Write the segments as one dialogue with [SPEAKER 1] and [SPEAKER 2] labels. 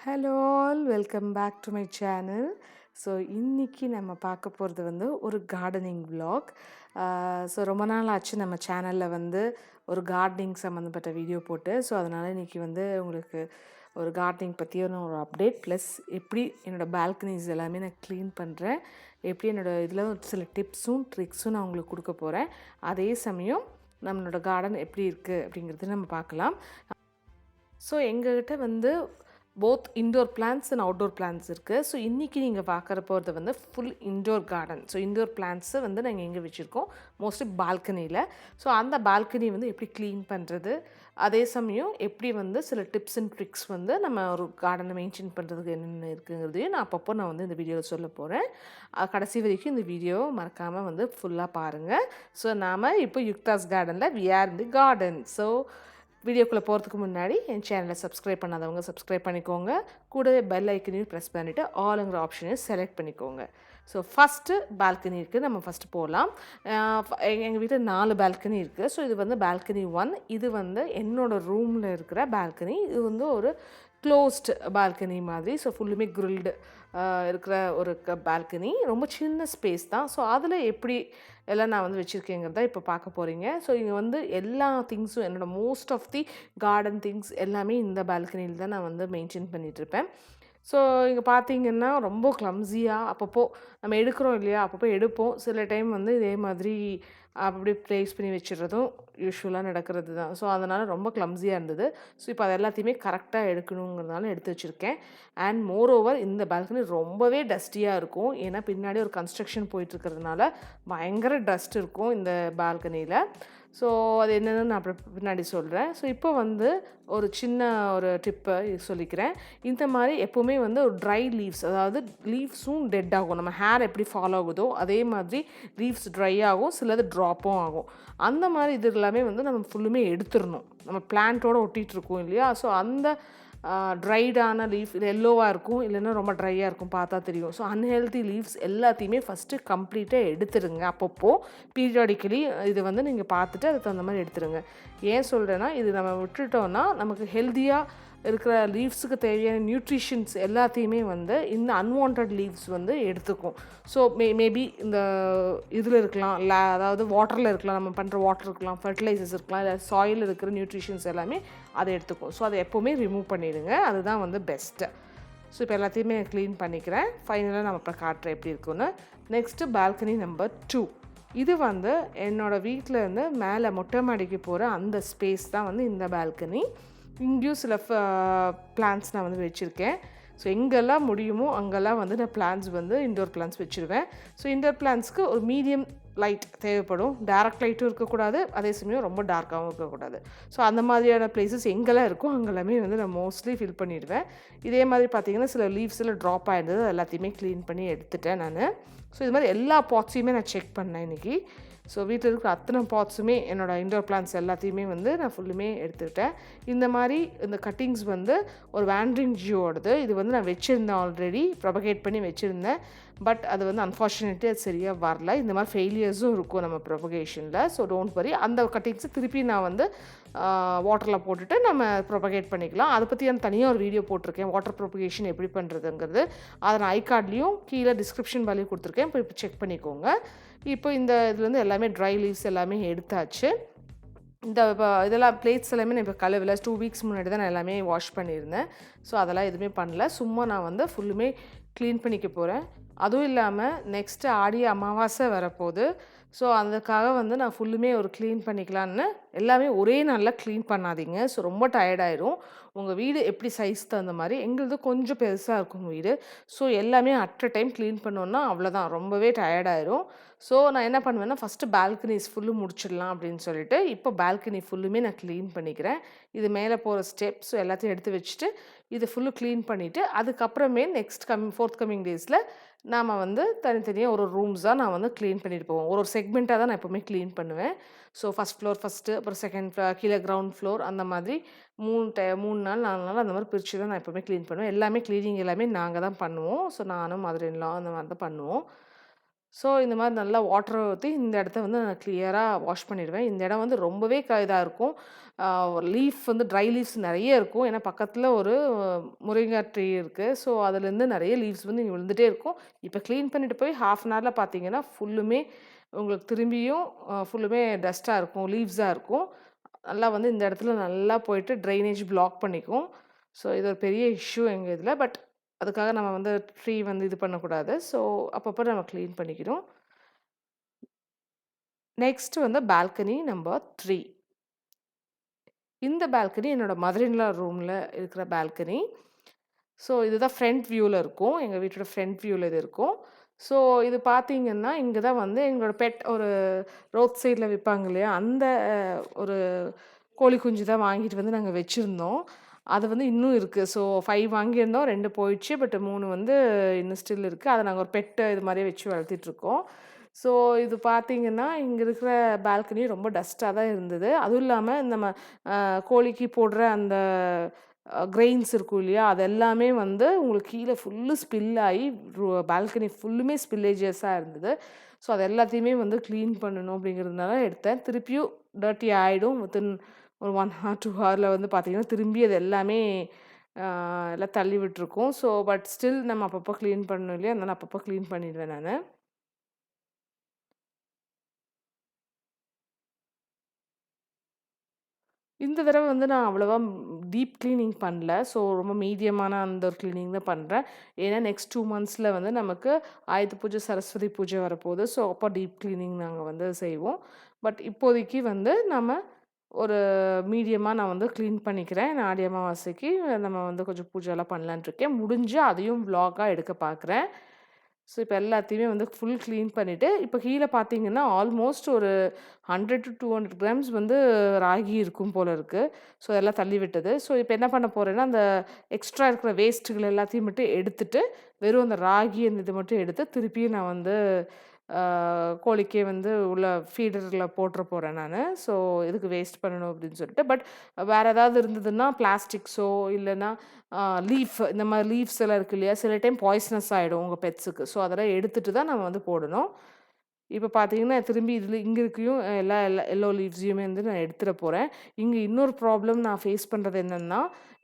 [SPEAKER 1] Hello all welcome back to my channel. So இன்றைக்கி நம்ம பார்க்க போகிறது வந்து ஒரு கார்டனிங் vlog. ஸோ ரொம்ப நாள் ஆச்சு நம்ம சேனலில் வந்து ஒரு கார்டனிங் சம்மந்தப்பட்ட வீடியோ போட்டு. ஸோ அதனால் இன்றைக்கி வந்து உங்களுக்கு ஒரு கார்டனிங் பற்றியான ஒரு அப்டேட் ப்ளஸ் எப்படி என்னோடய பால்கனிஸ் எல்லாமே நான் க்ளீன் பண்ணுறேன், எப்படி என்னோடய இதில் சில டிப்ஸும் ட்ரிக்ஸும் நான் உங்களுக்கு கொடுக்க போகிறேன். அதே சமயம் நம்மளோட கார்டன் எப்படி இருக்குது அப்படிங்கிறது நம்ம பார்க்கலாம். ஸோ எங்ககிட்ட வந்து both indoor plants and outdoor plants இருக்குது. ஸோ இன்றைக்கி நீங்கள் பார்க்குற போகிறது வந்து full indoor garden. So indoor பிளான்ட்ஸை வந்து நாங்கள் எங்கே வச்சுருக்கோம், மோஸ்ட்லி பால்கனியில். ஸோ அந்த பால்கனி வந்து எப்படி க்ளீன் பண்ணுறது, அதே சமயம் எப்படி வந்து சில டிப்ஸ் அண்ட் ட்ரிக்ஸ் வந்து நம்ம ஒரு கார்டனை மெயின்டைன் பண்ணுறதுக்கு என்னென்ன இருக்குங்கிறதையும் நான் வந்து இந்த வீடியோவில் சொல்ல போகிறேன். கடைசி வரைக்கும் இந்த வீடியோ மறக்காமல் வந்து ஃபுல்லாக பாருங்கள். ஸோ நாம் இப்போ யுக்தாஸ் கார்டனில் we are in the garden. So வீடியோக்குள்ளே போகிறதுக்கு முன்னாடி என் சேனலை சப்ஸ்கிரைப் பண்ணாதவங்க சப்ஸ்கிரைப் பண்ணிக்கோங்க. கூடவே பெல் ஐக்கனையும் ப்ரெஸ் பண்ணிவிட்டு ஆளுங்கிற ஆப்ஷனையும் செலக்ட் பண்ணிக்கோங்க. ஸோ ஃபஸ்ட்டு பால்கனி இருக்குது, நம்ம ஃபஸ்ட்டு போகலாம். எங்கள் வீட்டில் 4 பால்கனி இருக்குது. ஸோ இது வந்து பால்கனி 1. இது வந்து என்னோடய ரூமில் இருக்கிற பால்கனி. இது வந்து ஒரு க்ளோஸ்டு பால்கனி மாதிரி. ஸோ ஃபுல்லுமே க்ரில்டு இருக்கிற ஒரு பால்கனி. ரொம்ப சின்ன ஸ்பேஸ் தான். ஸோ அதில் எப்படி எல்லாம் நான் வந்து வச்சுருக்கேங்கிறத இப்போ பார்க்க போகிறீங்க. ஸோ இங்கே வந்து எல்லா திங்ஸும் என்னோடய most of the garden things எல்லாமே இந்த பால்கனியில் தான் நான் வந்து மெயின்டைன் பண்ணிகிட்ருப்பேன். ஸோ இங்கே பார்த்தீங்கன்னா ரொம்ப க்ளம்ஸியாக அப்பப்போ நம்ம எடுக்கிறோம் இல்லையா, அப்பப்போ எடுப்போம். சில டைம் வந்து இதே மாதிரி அப்படி ப்ளேஸ் பண்ணி வச்சுடுறதும் யூஸ்வலாக நடக்கிறது தான். ஸோ அதனால் ரொம்ப க்ளம்ஸியாக இருந்தது. ஸோ இப்போ அது எல்லாத்தையுமே கரெக்டாக எடுக்கணுங்கிறதுனால எடுத்து வச்சுருக்கேன். அண்ட் மோர் ஓவர் இந்த பால்கனி ரொம்பவே டஸ்டியாக இருக்கும். ஏன்னா பின்னாடி ஒரு கன்ஸ்ட்ரக்ஷன் போயிட்டுருக்கிறதுனால பயங்கர டஸ்ட் இருக்கும் இந்த பால்கனியில். ஸோ அது என்னென்னு நான் அப்புறம் பின்னாடி சொல்கிறேன். ஸோ இப்போ வந்து ஒரு சின்ன ஒரு டிப்பை சொல்லிக்கிறேன். இந்த மாதிரி எப்போவுமே வந்து ஒரு ட்ரை லீவ்ஸ், அதாவது லீவ்ஸும் டெட் ஆகும். நம்ம ஹேர் எப்படி ஃபாலோ ஆகுதோ அதே மாதிரி லீவ்ஸ் ட்ரை ஆகும், சிலது ட்ராப்பும் ஆகும். அந்த மாதிரி இது எல்லாமே வந்து நம்ம ஃபுல்லுமே எடுத்துடணும். நம்ம பிளான்ட்டோடு ஒட்டிகிட்ருக்கோம் இல்லையா. ஸோ அந்த ட்ரைடான லீஃப் இது எல்லோவாக இருக்கும், இல்லைன்னா ரொம்ப ட்ரையாக இருக்கும், பார்த்தா தெரியும். ஸோ அன்ஹெல்தி லீவ்ஸ் எல்லாத்தையுமே ஃபஸ்ட்டு கம்ப்ளீட்டாக எடுத்துருங்க. அப்பப்போ பீரியாடிக்கலி இது வந்து நீங்கள் பார்த்துட்டு அதுக்கு தகுந்த மாதிரி எடுத்துருங்க. ஏன் சொல்கிறேன்னா, இது நம்ம விட்டுட்டோன்னா நமக்கு ஹெல்த்தியாக இருக்கிற லீவ்ஸுக்கு தேவையான நியூட்ரிஷன்ஸ் எல்லாத்தையுமே வந்து இந்த அன்வான்ட் லீவ்ஸ் வந்து எடுத்துக்கும். ஸோ மேபி இந்த இதில் இருக்கலாம், அதாவது வாட்டரில் இருக்கலாம், நம்ம பண்ணுற வாட்டர் இருக்கலாம், ஃபர்டிலைசர்ஸ் இருக்கலாம், இல்லை சாயில் இருக்கிற நியூட்ரிஷன்ஸ் எல்லாமே அதை எடுத்துக்கும். ஸோ அதை எப்போவுமே ரிமூவ் பண்ணிவிடுங்க. அதுதான் வந்து பெஸ்ட்டு. ஸோ இப்போ எல்லாத்தையுமே க்ளீன் பண்ணிக்கிறேன். ஃபைனலாக நம்ம அப்புறம் காட்டுறேன் எப்படி இருக்குன்னு. Next balcony number 2. இது வந்து என்னோடய வீட்டிலேருந்து மேலே மொட்டை மாடிக்கு போகிற அந்த ஸ்பேஸ் தான் வந்து இந்த பால்கனி. இங்கேயும் சில பிளான்ட்ஸ் நான் வந்து வச்சுருக்கேன். ஸோ எங்கெல்லாம் முடியுமோ அங்கெல்லாம் வந்து நான் பிளான்ட்ஸ் வந்து இன்டோர் பிளான்ட்ஸ் வச்சுருவேன். ஸோ இன்டோர் பிளான்ட்ஸ்க்கு ஒரு மீடியம் லைட் தேவைப்படும். டைரக்ட் லைட்டும் இருக்கக்கூடாது, அதே சமயம் ரொம்ப டார்க்காகவும் இருக்கக்கூடாது. ஸோ அந்த மாதிரியான பிளேசஸ் எங்கெல்லாம் இருக்கோ அங்கெல்லாமே வந்து நான் மோஸ்ட்லி ஃபில் பண்ணிடுவேன். இதே மாதிரி பார்த்திங்கன்னா சில லீவ்ஸில் ட்ராப் ஆகிருந்தது, எல்லாத்தையுமே க்ளீன் பண்ணி எடுத்துட்டேன் நான். ஸோ இது மாதிரி எல்லா பாட்ஸையுமே நான் செக் பண்ணேன் இன்றைக்கி. ஸோ வீட்டில் இருக்கிற அத்தனை பாட்ஸுமே என்னோடய இன்டோர் பிளான்ட்ஸ் எல்லாத்தையுமே வந்து நான் ஃபுல்லுமே எடுத்துக்கிட்டேன். இந்த மாதிரி இந்த கட்டிங்ஸ் வந்து ஒரு வேண்ட்ரிங் ஜியோடது. இது வந்து நான் வச்சுருந்தேன், ஆல்ரெடி ப்ரொபகேட் பண்ணி வச்சுருந்தேன். பட் அது வந்து அன்ஃபார்ச்சுனேட்லி அது சரியாக வரல. இந்த மாதிரி ஃபெயிலியர்ஸும் இருக்கும் நம்ம ப்ரொபகேஷனில். ஸோ டோன்ட் வரி, அந்த கட்டிங்ஸை திருப்பி நான் வந்து வாட்டரில் போட்டுட்டு நம்ம ப்ரொபகேட் பண்ணிக்கலாம். அதை பற்றி நான் தனியாக ஒரு வீடியோ போட்டிருக்கேன், வாட்டர் ப்ரொபகேஷன் எப்படி பண்ணுறதுங்கிறது. அதை நான் ஐகார்ட்லேயும் கீழே டிஸ்கிரிப்ஷன் வேலையும் கொடுத்துருக்கேன், இப்போ செக் பண்ணிக்கோங்க. இப்போ இந்த இதுலேருந்து எல்லாமே ட்ரை லீவ்ஸ் எல்லாமே எடுத்தாச்சு. இந்த இதெல்லாம் பிளேட்ஸ் எல்லாமே நான் இப்போ கழுவல. 2 வீக்ஸ் முன்னாடி தான் நான் எல்லாமே வாஷ் பண்ணியிருந்தேன். ஸோ அதெல்லாம் எதுவுமே பண்ணல. சும்மா நான் வந்து ஃபுல்லுமே க்ளீன் பண்ணிக்க போகிறேன். அதுவும் இல்லாமல் நெக்ஸ்ட்டு ஆடி அமாவாசை வரப்போகுது. ஸோ அதுக்காக வந்து நான் ஃபுல்லுமே ஒரு க்ளீன் பண்ணிக்கலான்னு, எல்லாமே ஒரே நாளில் க்ளீன் பண்ணாதீங்க. ஸோ ரொம்ப டயர்டாயிரும். உங்கள் வீடு எப்படி சைஸ் தகுந்த மாதிரி, எங்களுது கொஞ்சம் பெருசாக இருக்கும் வீடு. ஸோ எல்லாமே அட் அ டைம் க்ளீன் பண்ணோன்னா அவ்வளோதான், ரொம்பவே டயர்டாயிரும். ஸோ நான் என்ன பண்ணுவேன்னா, ஃபஸ்ட்டு பால்கனிஸ் ஃபுல்லு முடிச்சிடலாம் அப்படின்னு சொல்லிட்டு இப்போ பால்கனி ஃபுல்லுமே நான் க்ளீன் பண்ணிக்கிறேன். இது மேலே போகிற ஸ்டெப்ஸ் எல்லாத்தையும் எடுத்து வச்சுட்டு இது ஃபுல்லு க்ளீன் பண்ணிவிட்டு அதுக்கப்புறமே நெக்ஸ்ட் ஃபோர்த் கம்மிங் டேஸில் நாம் வந்து தனித்தனியாக ஒரு ரூம்ஸாக நான் வந்து க்ளீன் பண்ணிட்டு போவோம். ஒரு செக்மெண்ட்டாக தான் நான் எப்போவுமே க்ளீன் பண்ணுவேன். ஸோ ஃபஸ்ட் ஃப்ளோர் ஃபஸ்ட்டு, அப்புறம் செகண்ட் ஃப்ளோர், கீழே கிரவுண்ட் ஃப்ளோர், அந்த மாதிரி 3 நாள் 4 நாள் அந்த மாதிரி பிரித்து தான் நான் எப்போவுமே க்ளீன் பண்ணுவேன். எல்லாமே க்ளீனிங் எல்லாமே நாங்கள் தான் பண்ணுவோம். ஸோ நானும் மதர் இன் லா அந்த மாதிரி தான் பண்ணுவோம். ஸோ இந்த மாதிரி நல்லா வாட்டரை ஊற்றி இந்த இடத்த வந்து நான் கிளியராக வாஷ் பண்ணிடுவேன். இந்த இடம் வந்து ரொம்பவே இதாக இருக்கும். லீஃப் வந்து ட்ரை லீவ்ஸ் நிறைய இருக்கும். ஏன்னா பக்கத்தில் ஒரு முருங்கை ட்ரீ இருக்குது. ஸோ அதுலேருந்து நிறைய லீவ்ஸ் வந்து இங்கே விழுந்துகிட்டே இருக்கும். இப்போ க்ளீன் பண்ணிட்டு போய் 1/2 ஹவரில் பார்த்தீங்கன்னா ஃபுல்லுமே உங்களுக்கு திரும்பியும் ஃபுல்லுமே டஸ்ட்டாக இருக்கும், லீவ்ஸாக இருக்கும். நல்லா வந்து இந்த இடத்துல நல்லா போயிட்டு ட்ரைனேஜ் பிளாக் பண்ணிக்கும். ஸோ இது ஒரு பெரிய இஷ்யூ எங்கள் இதில். பட் அதுக்காக நம்ம வந்து ட்ரீ வந்து இது பண்ணக்கூடாது. ஸோ அப்பப்போ நம்ம க்ளீன் பண்ணிக்கணும். நெக்ஸ்ட் வந்து பால்கனி நம்பர் 3. இந்த பால்கனி என்னோட மதர் இன் லா ரூமில் இருக்கிற பால்கனி. ஸோ இதுதான் ஃப்ரண்ட் வியூவில் இருக்கும். எங்கள் வீட்டோட ஃப்ரண்ட் வியூவில் இது இருக்கும். ஸோ இது பார்த்தீங்கன்னா, இங்கே தான் வந்து எங்களோட பெட் ஒரு ரோட் சைடில் விற்பாங்க இல்லையா, அந்த ஒரு கோழி குஞ்சு தான் வாங்கிட்டு வந்து நாங்கள் வச்சுருந்தோம். அது வந்து இன்னும் இருக்குது. ஸோ 5 வாங்கியிருந்தோம், 2 போயிடுச்சு. பட் 3 வந்து இன்னும் ஸ்டில் இருக்குது. அதை நாங்கள் ஒரு பெட்டு இது மாதிரியே வச்சு வளர்த்திட்ருக்கோம். ஸோ இது பார்த்தீங்கன்னா, இங்கே இருக்கிற பால்கனி ரொம்ப டஸ்ட்டாக தான் இருந்தது. அதுவும் இல்லாமல் நம்ம கோழிக்கு போடுற அந்த கிரெயின்ஸ் இருக்கும் இல்லையா, அது எல்லாமே வந்து உங்களுக்கு கீழே ஃபுல்லு ஸ்பில் ஆகி பால்கனி ஃபுல்லுமே ஸ்பில்லேஜஸாக இருந்தது. ஸோ அது எல்லாத்தையுமே வந்து க்ளீன் பண்ணணும் அப்படிங்கிறதுனால எடுத்தேன். திருப்பியும் டர்ட்டி ஆகிடும். வித்தின் ஒரு 1 ஹார் 2 ஹாரில் வந்து பார்த்திங்கன்னா திரும்பி அது எல்லாமே எல்லாம் தள்ளி விட்டுருக்கும். ஸோ பட் ஸ்டில் நம்ம அப்பப்போ க்ளீன் பண்ணணும் இல்லையா, அதனால் அப்பப்போ க்ளீன் பண்ணிடுவேன் நான். இந்த தடவ வந்து நான் அவ்வளவா டீப் கிளீனிங் பண்ணல. ஸோ ரொம்ப மீடியமான அந்த ஒரு கிளீனிங் தான் பண்றேன். ஏன்னா நெக்ஸ்ட் 2 மந்த்ஸ்ல வந்து நமக்கு ஆயுத பூஜை, சரஸ்வதி பூஜை வரப்போகுது. ஸோ அப்போ டீப் கிளீனிங் நாங்க வந்து செய்வோம். பட் இப்போதைக்கு வந்து நம்ம ஒரு மீடியமா நான் வந்து கிளீன் பண்ணிக்கிறேன். நான் ஆடி அமாவாசைக்கு நம்ம வந்து கொஞ்சம் பூஜைலாம் பண்ணலான்ட்டு இருக்கேன். முடிஞ்சா அதையும் விளாகா எடுக்க பார்க்குறேன். ஸோ இப்போ எல்லாத்தையுமே வந்து ஃபுல் க்ளீன் பண்ணிவிட்டு, இப்போ கீழே பார்த்தீங்கன்னா ஆல்மோஸ்ட் ஒரு 100 to 200 கிராம்ஸ் வந்து ராகி இருக்கும் போல இருக்குது. ஸோ அதெல்லாம் தள்ளி விட்டது. ஸோ இப்போ என்ன பண்ண போகிறேன்னா, அந்த எக்ஸ்ட்ரா இருக்கிற வேஸ்ட்டுகள் எல்லாத்தையும் மட்டும் எடுத்துட்டு, வெறும் அந்த ராகி அந்த இது மட்டும் எடுத்து திருப்பியும் நான் வந்து கோழிக்கே வந்து உள்ள ஃபீடரில் போட்டுற போகிறேன் நான். ஸோ எதுக்கு வேஸ்ட் பண்ணணும் அப்படின்னு சொல்லிட்டு. பட் வேறு ஏதாவது இருந்ததுன்னா பிளாஸ்டிக்ஸோ இல்லைன்னா லீஃப் இந்த மாதிரி லீவ்ஸ் எல்லாம் இருக்கு இல்லையா, சில டைம் பாய்சனஸ் ஆகிடும் உங்கள் பெட்ஸுக்கு. ஸோ அதெல்லாம் எடுத்துட்டு தான் நம்ம வந்து போடணும். இப்போ பார்த்தீங்கன்னா திரும்பி இதில் இங்கே இருக்கையும் எல்லா எல்லா எல்லோ லீவ்ஸையுமே வந்து நான் எடுத்துட போகிறேன். இங்கே இன்னொரு ப்ராப்ளம் நான் ஃபேஸ் பண்ணுறது என்னென்னா,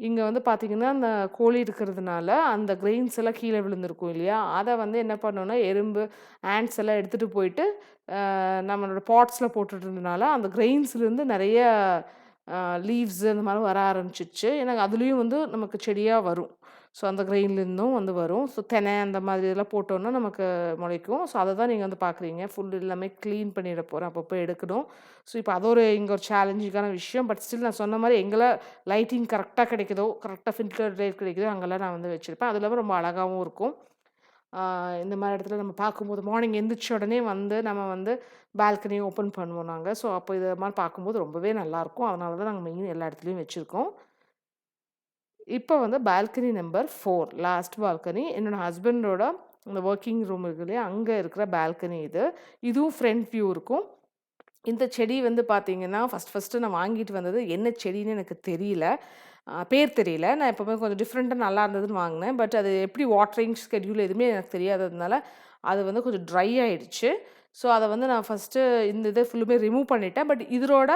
[SPEAKER 1] இங்கே வந்து பார்த்தீங்கன்னா அந்த கோழி இருக்கிறதுனால அந்த கிரெயின்ஸ் எல்லாம் கீழே விழுந்திருக்கும் இல்லையா, அதை வந்து என்ன பண்ணோன்னா எறும்பு, ஆண்ட்ஸ் எல்லாம் எடுத்துகிட்டு போயிட்டு நம்மளோட பாட்ஸில் போட்டுட்ருந்தனால அந்த கிரெயின்ஸ்லேருந்து நிறைய லீவ்ஸ் அந்த மாதிரி வர ஆரம்பிச்சிச்சு. ஏன்னா அதுலேயும் வந்து நமக்கு செடியாக வரும். ஸோ அந்த கிரெயின்லேருந்தும் வந்து வரும். ஸோ தெனை அந்த மாதிரி இதெல்லாம் போட்டோன்னா நமக்கு முளைக்கும். ஸோ அதை தான் நீங்கள் வந்து பார்க்குறீங்க. ஃபுல் எல்லாமே க்ளீன் பண்ணிட போகிறேன். அப்பப்போ எடுக்கணும். ஸோ இப்போ அது ஒரு இங்கே ஒரு சேலஞ்சிங்கான விஷயம். பட் ஸ்டில் நான் சொன்ன மாதிரி எங்கெல்லாம் லைட்டிங் கரெக்டாக கிடைக்குதோ, கரெக்டாக ஃபில்டர் லைட் கிடைக்குதோ அங்கெல்லாம் நான் வந்து வச்சுருப்பேன். அது இல்லாமல் ரொம்ப அழகாகவும் இருக்கும். இந்த மாதிரி இடத்துல நம்ம பார்க்கும்போது மார்னிங் எந்திரிச்ச உடனே வந்து நம்ம வந்து பால்கனி ஓப்பன் பண்ணுவோம் நாங்க. ஸோ அப்போ இத மாதிரி பார்க்கும்போது ரொம்பவே நல்லாயிருக்கும். அதனால தான் நாங்க மெயின் எல்லா இடத்துலயும் வச்சிருக்கோம். இப்போ வந்து பால்கனி நம்பர் 4 லாஸ்ட் பால்கனி. என்னோட ஹஸ்பண்டோட அந்த வொர்க்கிங் ரூம் இருக்கு இல்லையா, அங்க இருக்கிற பால்கனி இது. இதுவும் ஃப்ரண்ட் வியூ இருக்கும். இந்த செடி வந்து பார்த்தீங்கன்னா, ஃபர்ஸ்ட்டு நான் வாங்கிட்டு வந்தது என்ன செடின்னு எனக்கு தெரியல. பேர் தெரியல. நான் எப்பவுமே கொஞ்சம் டிஃப்ரெண்ட்டா நல்லா இருந்ததுன்னு வாங்குனேன். பட் அது எப்படி வாட்டரிங் ஸ்கெட்யூல் எதுவுமே எனக்கு தெரியாததுனால, அது வந்து கொஞ்சம் ட்ரை ஆயிடுச்சு. ஸோ அத வந்து நான் ஃபர்ஸ்ட்டு இந்த இத ஃபுல்லுமே ரிமூவ் பண்ணிட்டேன். பட் இதனோட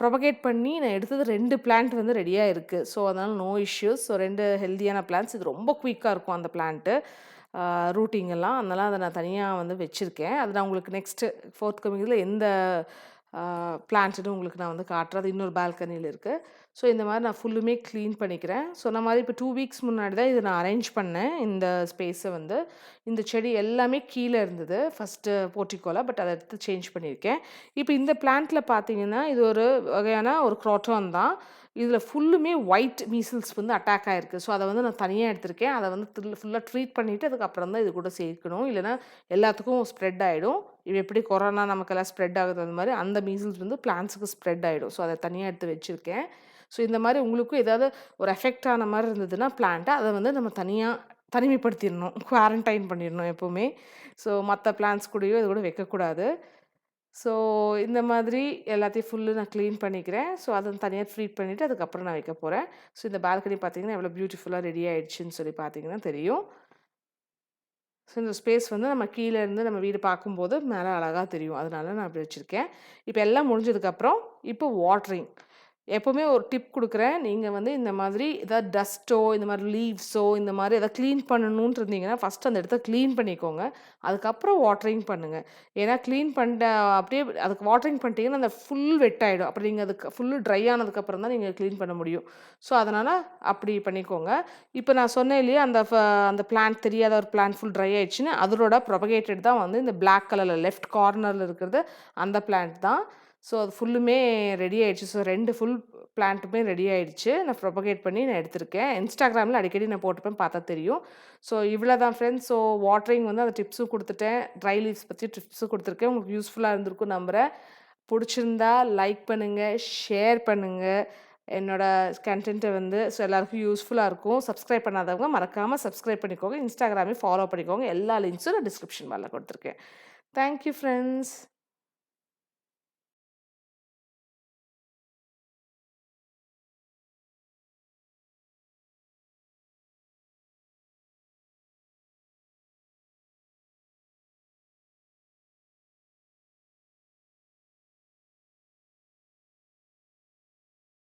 [SPEAKER 1] ப்ரொபகேட் பண்ணி நான் எடுத்தது 2 பிளான்ட் வந்து ரெடியா இருக்கு. ஸோ அதனால நோ இஷ்யூஸ். ஸோ 2 ஹெல்தியான பிளான்ட்ஸ். இது ரொம்ப குயிக்கா இருக்கும் அந்த பிளான்ட்டு. ரூட்டிங் எல்லாம். அதனால அத நான் தனியா வந்து வச்சிருக்கேன். அது நான் உங்களுக்கு நெக்ஸ்ட்டு ஃபோர்த் கமிங் இதில எந்த பிளான்ட்டுன்னு உங்களுக்கு நான் வந்து காட்டுறேன். அது இன்னொரு பால்கனியில இருக்கு. ஸோ இந்த மாதிரி நான் ஃபுல்லுமே க்ளீன் பண்ணிக்கிறேன். சொன்ன மாதிரி இப்போ 2 வீக்ஸ் முன்னாடி தான் இத நான் அரேஞ்ச் பண்ணேன். இந்த ஸ்பேஸை வந்து. இந்த செடி எல்லாமே கீழே இருந்தது ஃபஸ்ட்டு போர்ட்டிகோல. பட் அத எடுத்து சேஞ்ச் பண்ணியிருக்கேன். இப்போ இந்த பிளான்ட்ல பார்த்தீங்கன்னா, இது ஒரு வகையான ஒரு குரோட்டான் தான். இதில ஃபுல்லுமே ஒயிட் மீசில்ஸ் வந்து அட்டாக் ஆயிருக்கு. ஸோ அத வந்து நான் தனியா எடுத்திருக்கேன். அத வந்து ஃபுல்லா ட்ரீட் பண்ணிட்டு அதுக்கப்புறம் தான் இது கூட சேர்க்கணும். இல்லைன்னா எல்லாத்துக்கும் ஸ்ப்ரெட் ஆயிடும். இது எப்படி கொரோனா நமக்கெல்லாம் ஸ்ப்ரெட் ஆகுது அந்த மாதிரி அந்த மீசில்ஸ் வந்து பிளான்ட்ஸுக்கு ஸ்ப்ரெட் ஆயிடும். ஸோ அத தனியா எடுத்து வச்சிருக்கேன். ஸோ இந்த மாதிரி உங்களுக்கும் ஏதாவது ஒரு எஃபெக்ட் ஆன மாதிரி இருந்ததுன்னா பிளான்ட்ட அத வந்து நம்ம தனியா தனிமைப்படுத்திடணும். குவாரண்டைன் பண்ணிடணும் எப்பவுமே. ஸோ மத்த பிளான்ட்ஸ் கூடயோ இது கூட வைக்கக்கூடாது. ஸோ இந்த மாதிரி எல்லாத்தையும் ஃபுல்லு நான் க்ளீன் பண்ணிக்கிறேன். ஸோ அத தனியா ட்ரீட் பண்ணிட்டு அதுக்கப்புறம் நான் வைக்க போறேன். ஸோ இந்த பால்கனி பார்த்தீங்கன்னா, எவ்வளோ பியூட்டிஃபுல்லா ரெடி ஆயிடுச்சுன்னு சொல்லி பார்த்தீங்கன்னா தெரியும். ஸோ இந்த ஸ்பேஸ் வந்து நம்ம கீழே இருந்து நம்ம வீடு பார்க்கும்போது மேலே அழகாக தெரியும். அதனால நான் அப்படி வச்சுருக்கேன். இப்போ எல்லாம் முடிஞ்சதுக்கப்புறம் இப்போ வாட்டரிங். எப்போவுமே ஒரு டிப் குடுக்குறேன். நீங்க வந்து இந்த மாதிரி ஏதாவது டஸ்ட்டோ, இந்த மாரி லீவ்ஸோ, இந்த மாரி ஏதாவது கிளீன் பண்ணணுன்ட்டு இருந்தீங்கன்னா, ஃபர்ஸ்ட்டு அந்த இடத்த கிளீன் பண்ணிக்கோங்க. அதுக்கப்புறம் வாட்டரிங் பண்ணுங்க. ஏன்னா கிளீன் பண்ணிட்ட அப்படியே அதுக்கு வாட்டரிங் பண்ணிட்டீங்கன்னா, அந்த ஃபுல் வெட் ஆயிடும். அப்புறம் நீங்க அதுக்கு ஃபுல்லு ட்ரை ஆனதுக்கப்புறம் தான் நீங்க கிளீன் பண்ண முடியும். ஸோ, அதனால அப்படி பண்ணிக்கோங்க. இப்ப நான் சொன்னேன் இல்லையா, அந்த பிளான்ட் தெரியாத ஒரு பிளான்ட் ஃபுல் ட்ரை ஆயிடுச்சுன்னு, அதனோட ப்ரொபகேட்டட் தான் வந்து இந்த பிளாக் கலர்ல லெஃப்ட் கார்னர்ல இருக்கிறது அந்த பிளான்ட் தான். ஸோ, அது ஃபுல்லுமே ரெடி ஆயிடுச்சு. ஸோ, 2 ஃபுல் பிளான்ட்டுமே ரெடி ஆயிடுச்சு. நான் ப்ரொபகேட் பண்ணி நான் எடுத்திருக்கேன். Instagramல அடிக்கடி நான் போட்டுப்பேன், பார்த்தா தெரியும். ஸோ, இவ்வளோ தான் ஃப்ரெண்ட்ஸ். ஸோ, வாட்டரிங் வந்து அந்த டிப்ஸும் குடுத்துட்டேன். ட்ரை லீவ்ஸ் பத்தி டிப்ஸும் குடுத்துருக்கேன். உங்களுக்கு யூஸ்ஃபுல்லா இருந்திருக்கும்னு நம்புறேன். புடிச்சிருந்தா லைக் பண்ணுங்க, ஷேர் பண்ணுங்க. என்னோட கன்டென்ட்ட வந்து எல்லாருக்கும் யூஸ்ஃபுல்லா இருக்கும். சப்ஸ்கிரைப் பண்ணாதவங்க மறக்காம சப்ஸ்கிரைப் பண்ணிக்கோங்க. Instagramமையும் ஃபாலோ பண்ணிக்கோங்க. எல்லா லிங்க்ஸும் நான் டிஸ்கிரிப்ஷன் பார்ல குடுத்துருக்கேன். Thank you friends.